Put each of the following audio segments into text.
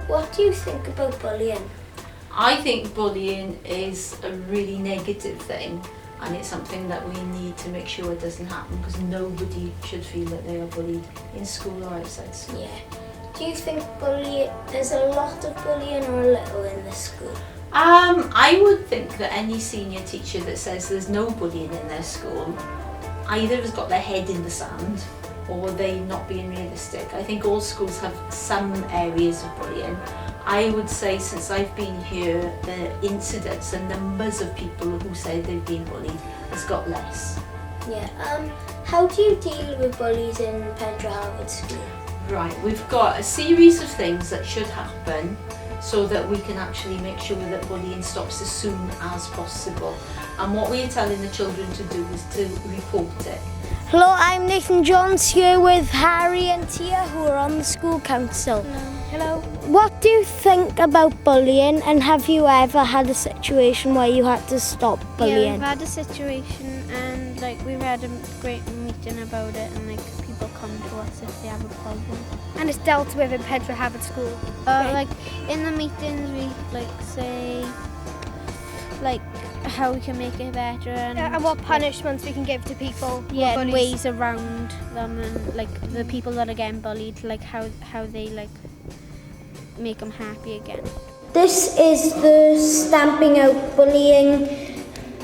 What do you think about bullying? I think bullying is a really negative thing, and it's something that we need to make sure it doesn't happen, because nobody should feel that they are bullied in school or outside school. Yeah. Do you think there's a lot of bullying or a little in the school? I would think that any senior teacher that says there's no bullying in their school either has got their head in the sand or they're not being realistic. I think all schools have some areas of bullying. I would say since I've been here, the incidents and numbers of people who say they've been bullied has got less. Yeah. How do you deal with bullies in Pendra Harvard School? Right, we've got a series of things that should happen so that we can actually make sure that bullying stops as soon as possible. And what we're telling the children to do is to report it. Hello, I'm Nathan Jones here with Harry and Tia, who are on the school council. Hello. What do you think about bullying, and have you ever had a situation where you had to stop Yeah, bullying? we've had a situation and we've had a great meeting about it, and people come to us if they have a problem. And it's dealt with in Pendra Harvard School. In the meetings we say how we can make it better And what punishments we can give to people who are and bullies. ways around them, and the people that are getting bullied, how they make them happy again. This is the Stamping Out Bullying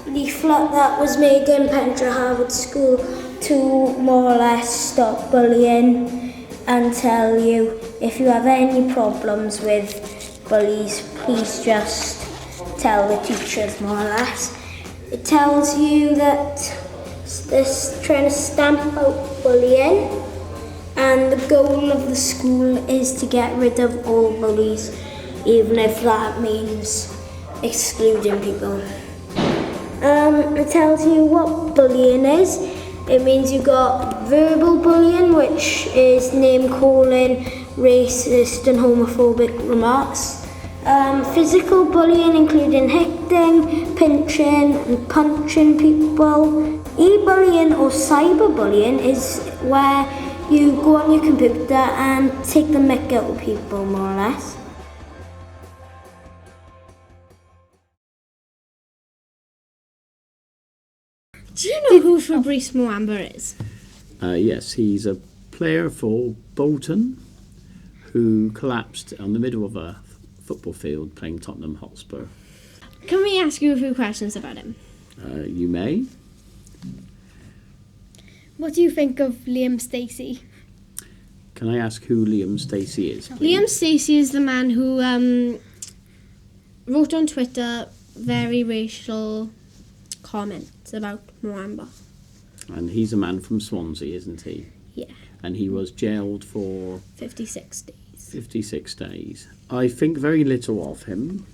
leaflet that was made in Pendra Harvard School to more or less stop bullying and tell you if you have any problems with bullies, please just tell the teachers, more or less. It tells you that this trying to stamp out bullying, and the goal of the school is to get rid of all bullies, even if that means excluding people. It tells you what bullying is. It means you've got verbal bullying, which is name calling, racist and homophobic remarks. Physical bullying, including hitting, pinching and punching people. E-bullying or cyberbullying is where you go on your computer and take the mick out of people, more or less. Do you know who Fabrice Muamba is? Yes, he's a player for Bolton who collapsed on the middle of a football field playing Tottenham Hotspur. Can we ask you a few questions about him? You may. What do you think of Liam Stacey? Can I ask who Liam Stacey is, please? Liam Stacey is the man who wrote on Twitter very racial comments about Muamba. And he's a man from Swansea, isn't he? Yeah. And he was jailed for 56 days. 56 days. I think very little of him,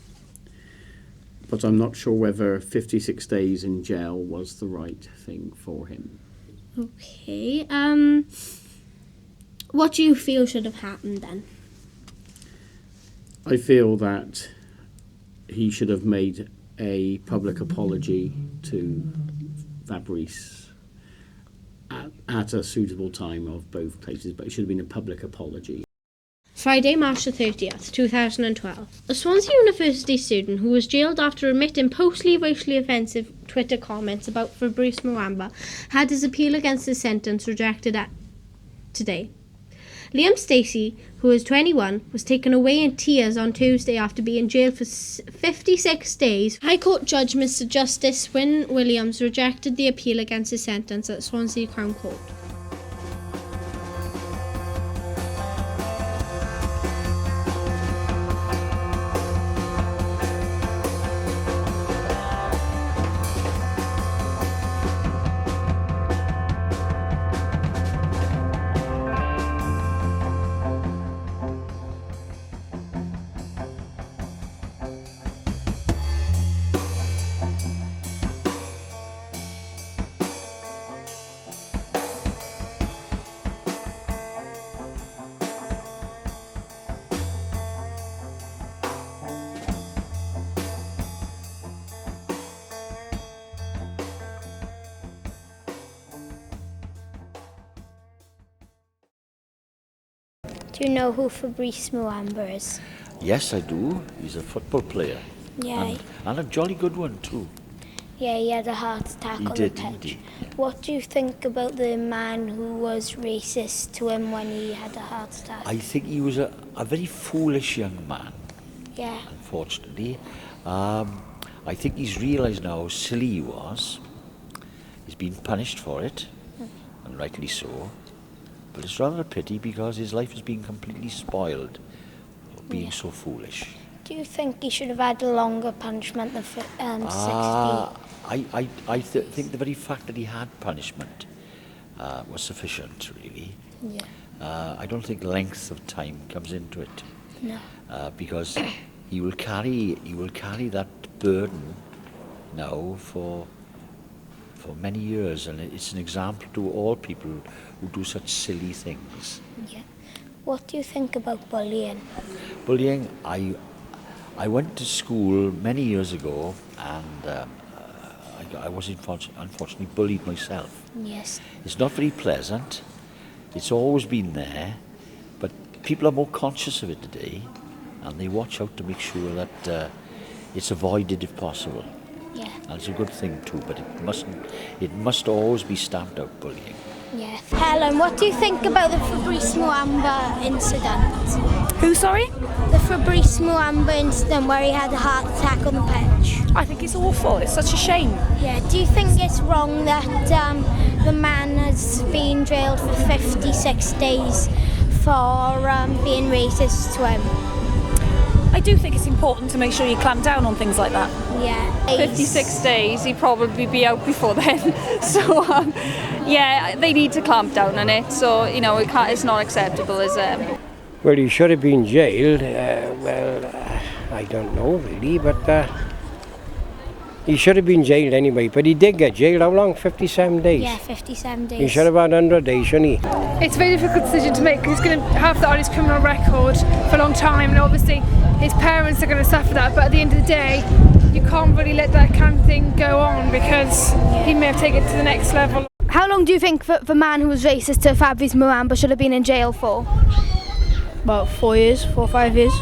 but I'm not sure whether 56 days in jail was the right thing for him. Okay. What do you feel should have happened then? I feel that he should have made a public apology to Fabrice at a suitable time of both places, but it should have been a public apology. Friday, March the 30th, 2012. A Swansea University student who was jailed after admitting racially offensive Twitter comments about Fabrice Muamba had his appeal against his sentence rejected today. Liam Stacey, who is 21, was taken away in tears on Tuesday after being jailed for 56 days. High Court Judge Mr Justice Wyn Williams rejected the appeal against his sentence at Swansea Crown Court. Do you know who Fabrice Muamba is? Yes, I do. He's a football player. Yeah. And a jolly good one too. Yeah, he had a heart attack He on did, the he pitch. did, yeah. What do you think about the man who was racist to him when he had a heart attack? I think he was a very foolish young man, Yeah. unfortunately. I think he's realised now how silly he was. He's been punished for it, and rightly so. But it's rather a pity because his life has been completely spoiled for being so foolish. Do you think he should have had a longer punishment than 60? I think the very fact that he had punishment was sufficient, really. Yeah. I don't think length of time comes into it. No. Because he will carry that burden now for many years, and it's an example to all people who do such silly things. Yeah. What do you think about bullying? Bullying, I went to school many years ago, and I was unfortunately bullied myself. Yes. It's not very pleasant. It's always been there, but people are more conscious of it today, and they watch out to make sure that it's avoided if possible. Yeah. And it's a good thing too, but it must always be stamped out, bullying. Yeah. Helen, what do you think about the Fabrice Muamba incident? Who, sorry? The Fabrice Muamba incident where he had a heart attack on the pitch. I think it's awful. It's such a shame. Yeah. Do you think it's wrong that the man has been jailed for 56 days for being racist to him? I do think it's important to make sure you clamp down on things like that. Yeah. 56 days, he'd probably be out before then. So, yeah, they need to clamp down on it. So, you know, it's not acceptable, is it? Well, he should have been jailed. I don't know really, but he should have been jailed anyway. But he did get jailed. How long? 57 days? Yeah, 57 days. He should have had 100 days, shouldn't he? It's a very difficult decision to make because he's going to have that on his criminal record for a long time, and obviously his parents are going to suffer that. But at the end of the day, you can't really let that kind of thing go on because he may have taken it to the next level. How long do you think the man who was racist to Fabrice Muamba should have been in jail for? About 4 years, 4 or 5 years.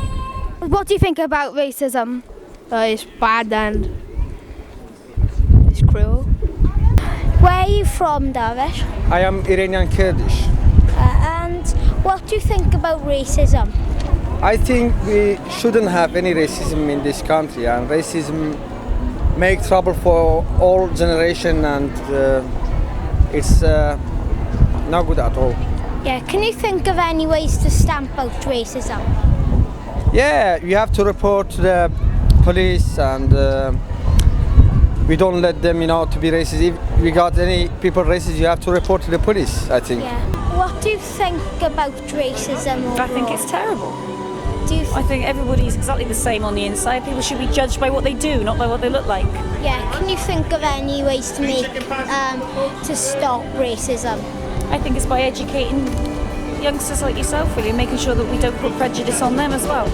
What do you think about racism? It's bad and it's cruel. Where are you from, Darvish? I am Iranian Kurdish. And what do you think about racism? I think we shouldn't have any racism in this country, and racism make trouble for all generation, and it's not good at all. Yeah, can you think of any ways to stamp out racism? Yeah, you have to report to the police, and we don't let them, to be racist. If we got any people racist, you have to report to the police, I think. Yeah. What do you think about racism overall? I think it's terrible. Do you I think everybody's exactly the same on the inside. People should be judged by what they do, not by what they look like. Yeah, can you think of any ways to make to stop racism? I think it's by educating youngsters like yourself, really, making sure that we don't put prejudice on them as well.